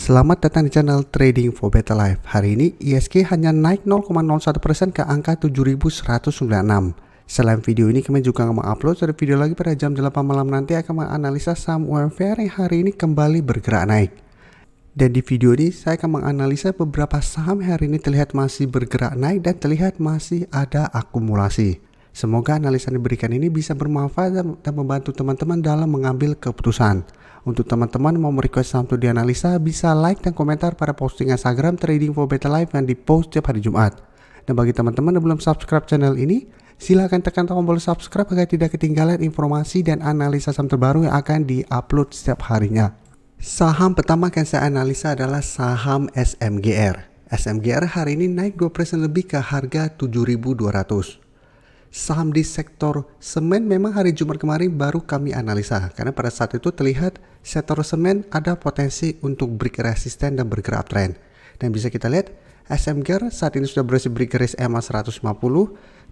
Selamat datang di channel Trading for Better Life. Hari ini ISG hanya naik 0,01% ke angka 7196. Selain video ini kami juga akan mengupload satu video lagi pada jam 8 malam nanti akan menganalisa saham UMVR yang hari ini kembali bergerak naik. Dan di video ini saya akan menganalisa beberapa saham hari ini terlihat masih bergerak naik dan terlihat masih ada akumulasi. Semoga analisa yang diberikan ini bisa bermanfaat dan membantu teman-teman dalam mengambil keputusan. Untuk teman-teman mau request saham untuk dianalisa, bisa like dan komentar pada posting Instagram Trading for Better Life yang dipost setiap hari Jumat. Dan bagi teman-teman yang belum subscribe channel ini, silahkan tekan tombol subscribe agar tidak ketinggalan informasi dan analisa saham terbaru yang akan diupload setiap harinya. Saham pertama yang saya analisa adalah saham SMGR. SMGR hari ini naik 2% lebih ke harga 7.200. Saham di sektor semen memang hari Jumat kemarin baru kami analisa karena pada saat itu terlihat sektor semen ada potensi untuk break resisten dan bergerak uptrend. Dan bisa kita lihat SMGR saat ini sudah berhasil break garis EMA 150.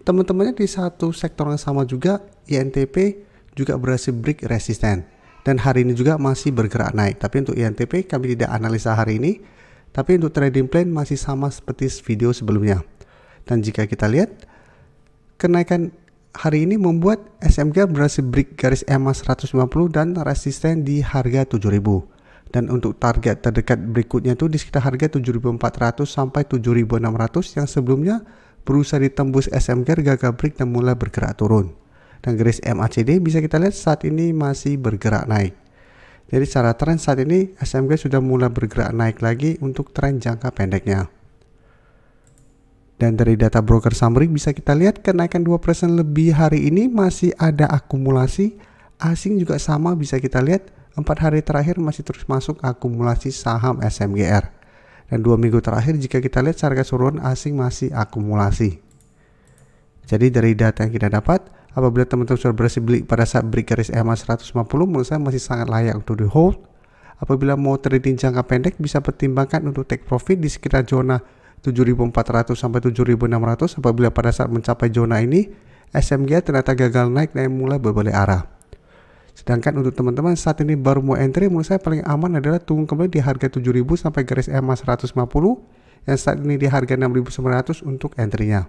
Teman-temannya di satu sektor yang sama juga INTP juga berhasil break resisten. Dan hari ini juga masih bergerak naik. Tapi untuk INTP kami tidak analisa hari ini. Tapi untuk trading plan masih sama seperti video sebelumnya. Dan jika kita lihat kenaikan hari ini membuat SMGR berhasil break garis EMA 150 dan resisten di harga 7.000. Dan untuk target terdekat berikutnya itu di sekitar harga 7.400 sampai 7.600 yang sebelumnya berusaha ditembus SMGR gagal break dan mulai bergerak turun. Dan garis MACD bisa kita lihat saat ini masih bergerak naik. Jadi secara tren saat ini SMGR sudah mulai bergerak naik lagi untuk tren jangka pendeknya. Dan dari data broker summary bisa kita lihat kenaikan 2% lebih hari ini masih ada akumulasi. Asing juga sama bisa kita lihat 4 hari terakhir masih terus masuk akumulasi saham SMGR. Dan 2 minggu terakhir jika kita lihat harga keseluruhan asing masih akumulasi. Jadi dari data yang kita dapat, apabila teman-teman sudah berhasil beli pada saat break garis EMA 150, menurut saya masih sangat layak untuk di hold. Apabila mau trading jangka pendek bisa pertimbangkan untuk take profit di sekitar zona 7.400 sampai 7.600. Apabila pada saat mencapai zona ini SMGR ternyata gagal naik dan mulai berbalik arah. Sedangkan untuk teman-teman saat ini baru mau entry, menurut saya paling aman adalah tunggu kembali di harga 7.000 sampai garis EMA 150 yang saat ini di harga 6.900 untuk entry-nya.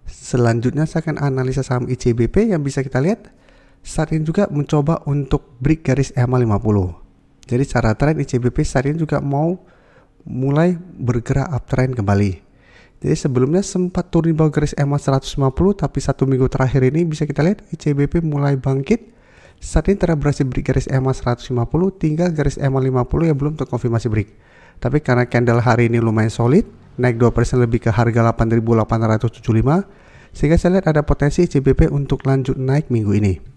Selanjutnya saya akan analisa saham ICBP yang bisa kita lihat saat ini juga mencoba untuk break garis EMA 50. Jadi secara tren ICBP saat ini juga mau mulai bergerak uptrend kembali. Jadi sebelumnya sempat turun di bawah garis EMA 150, tapi 1 minggu terakhir ini bisa kita lihat ICBP mulai bangkit. Saat ini telah berhasil break garis EMA 150, tinggal garis EMA 50 yang belum terkonfirmasi break. Tapi karena candle hari ini lumayan solid, naik 2% lebih ke harga 8.875, sehingga saya lihat ada potensi ICBP untuk lanjut naik minggu ini.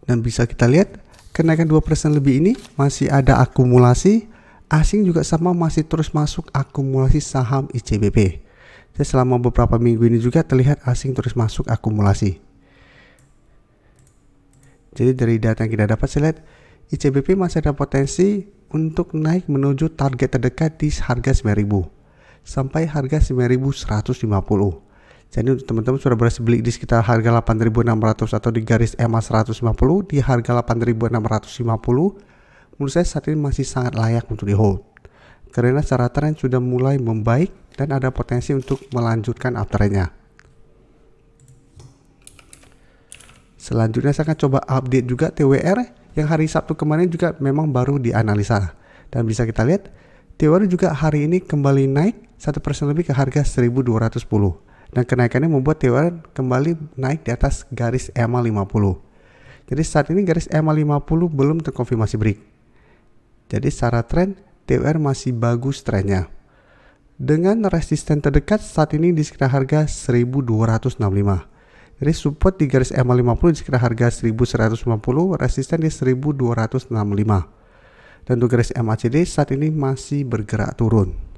Dan bisa kita lihat kenaikan 2% lebih ini masih ada akumulasi. Asing juga sama masih terus masuk akumulasi saham ICBP. Jadi selama beberapa minggu ini juga terlihat asing terus masuk akumulasi. Jadi dari data yang kita dapat saya lihat ICBP masih ada potensi untuk naik menuju target terdekat di harga 9.000 sampai harga 9.150. Jadi untuk teman-teman sudah berhasil beli di sekitar harga 8.600 atau di garis EMA 150 di harga 8.650, menurut saya saat ini masih sangat layak untuk di hold. Karena secara tren sudah mulai membaik dan ada potensi untuk melanjutkan uptrendnya. Selanjutnya saya akan coba update juga TWR yang hari Sabtu kemarin juga memang baru dianalisa. Dan bisa kita lihat TWR juga hari ini kembali naik 1% lebih ke harga 1.210. Dan kenaikannya membuat TWR kembali naik di atas garis EMA 50. Jadi saat ini garis EMA 50 belum terkonfirmasi break. Jadi secara tren TWR masih bagus trennya. Dengan resisten terdekat saat ini di sekitar harga 1.265. Jadi support di garis EMA 50 di sekitar harga 1.150, resisten di 1.265. Dan untuk garis MACD saat ini masih bergerak turun.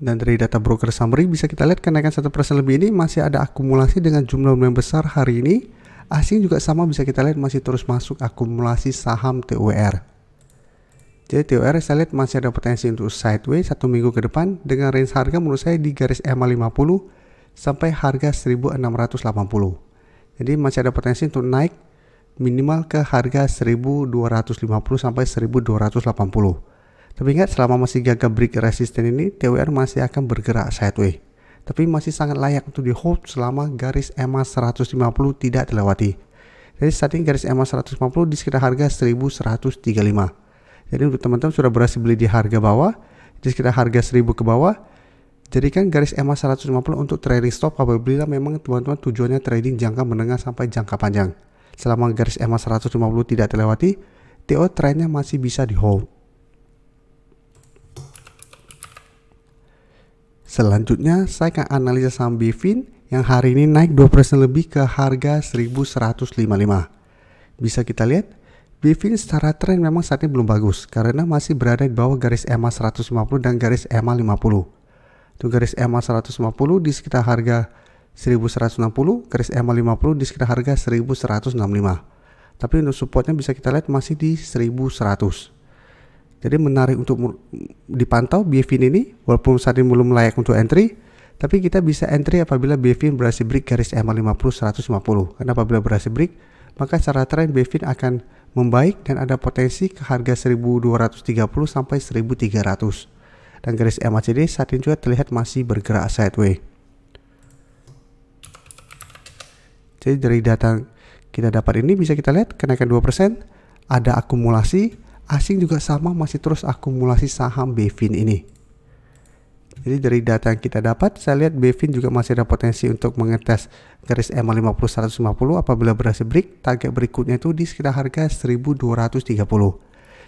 Dan dari data broker summary bisa kita lihat kenaikan 1% lebih ini masih ada akumulasi dengan jumlah yang besar hari ini. Asing juga sama bisa kita lihat masih terus masuk akumulasi saham TWR. Jadi TOR saya lihat masih ada potensi untuk sideways 1 minggu ke depan dengan range harga menurut saya di garis EMA 50 sampai harga 1680. Jadi masih ada potensi untuk naik minimal ke harga 1250 sampai 1280. Tapi ingat, selama masih gagal break resisten ini, TOR masih akan bergerak sideways. Tapi masih sangat layak untuk di hold selama garis EMA 150 tidak dilewati. Jadi saat ini garis EMA 150 di sekitar harga 1135. Jadi untuk teman-teman sudah berhasil beli di harga bawah, di sekitar harga 1000 ke bawah, jadikan garis EMA 150 untuk trading stop apabila memang teman-teman tujuannya trading jangka menengah sampai jangka panjang. Selama garis EMA 150 tidak terlewati, TO trennya masih bisa di hold. Selanjutnya saya akan analisa saham BFIN yang hari ini naik 2% lebih ke harga 1155. Bisa kita lihat BFIN secara tren memang saat ini belum bagus karena masih berada di bawah garis EMA 150 dan garis EMA 50. Untuk garis EMA 150 di sekitar harga 1160, garis EMA 50 di sekitar harga 1165. Tapi untuk supportnya bisa kita lihat masih di 1100. Jadi menarik untuk dipantau BFIN ini, walaupun saat ini belum layak untuk entry, tapi kita bisa entry apabila BFIN berhasil break garis EMA 50 150. Karena apabila berhasil break, maka secara tren BFIN akan membaik dan ada potensi ke harga 1230 sampai 1300. Dan garis MACD saat ini juga terlihat masih bergerak sideways. Jadi dari data kita dapat ini bisa kita lihat kenaikan 2%, ada akumulasi, asing juga sama masih terus akumulasi saham BFIN ini. Jadi dari data yang kita dapat, saya lihat BFIN juga masih ada potensi untuk mengetes garis EMA 50 150 apabila berhasil break. Target berikutnya itu di sekitar harga 1230.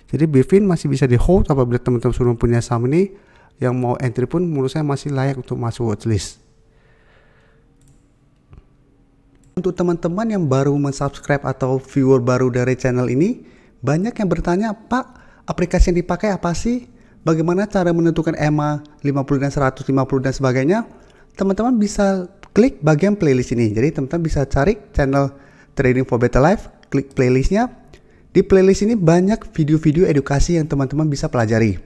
Jadi BFIN masih bisa di hold apabila teman-teman sudah punya saham ini. Yang mau entry pun menurut saya masih layak untuk masuk watchlist. Untuk teman-teman yang baru mensubscribe atau viewer baru dari channel ini, banyak yang bertanya, Pak, aplikasi yang dipakai apa sih? Bagaimana cara menentukan EMA 50 dan 150 dan sebagainya? Teman-teman bisa klik bagian playlist ini. Jadi teman-teman bisa cari channel Trading for Better Life, klik playlistnya. Di playlist ini banyak video-video edukasi yang teman-teman bisa pelajari.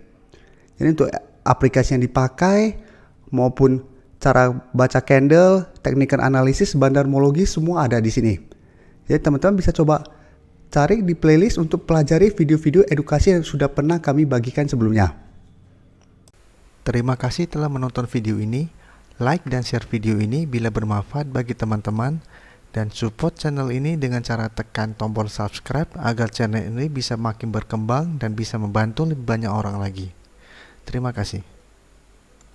Jadi untuk aplikasi yang dipakai maupun cara baca candle, teknik analisis, bandarmologi semua ada di sini. Jadi teman-teman bisa coba cari di playlist untuk pelajari video-video edukasi yang sudah pernah kami bagikan sebelumnya. Terima kasih telah menonton video ini. Like dan share video ini bila bermanfaat bagi teman-teman. Dan support channel ini dengan cara tekan tombol subscribe agar channel ini bisa makin berkembang dan bisa membantu lebih banyak orang lagi. Terima kasih.